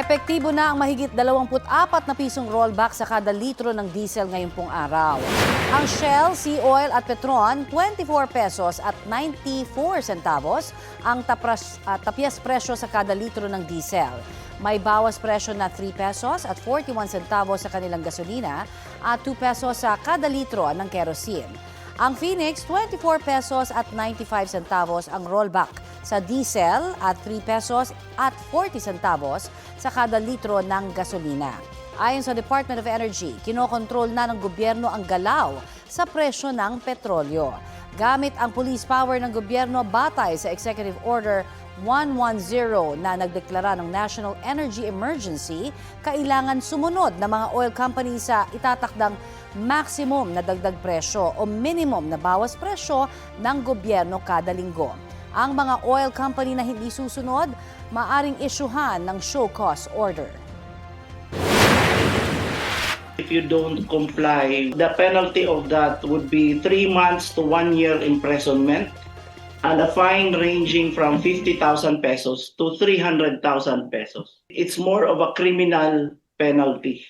Epektibo na ang mahigit 24 na pisong rollback sa kada litro ng diesel ngayong pong araw. Ang Shell, Sea Oil at Petron, 24 pesos at 94 centavos ang tapyas presyo sa kada litro ng diesel. May bawas presyo na 3 pesos at 41 centavos sa kanilang gasolina at 2 pesos sa kada litro ng kerosene. Ang Phoenix, 24 pesos at 95 centavos ang rollback sa diesel at 3 pesos at 40 centavos sa kada litro ng gasolina. Ayon sa Department of Energy, kinokontrol na ng gobyerno ang galaw sa presyo ng petrolyo. Gamit ang police power ng gobyerno batay sa Executive Order 110 na nagdeklara ng National Energy Emergency, kailangan sumunod ng mga oil companies sa itatakdang maximum na dagdag presyo o minimum na bawas presyo ng gobyerno kada linggo. Ang mga oil company na hindi susunod, maaring isyuhan ng show cause order. If you don't comply, the penalty of that would be 3 months to 1 year imprisonment and a fine ranging from 50,000 pesos to 300,000 pesos. It's more of a criminal penalty.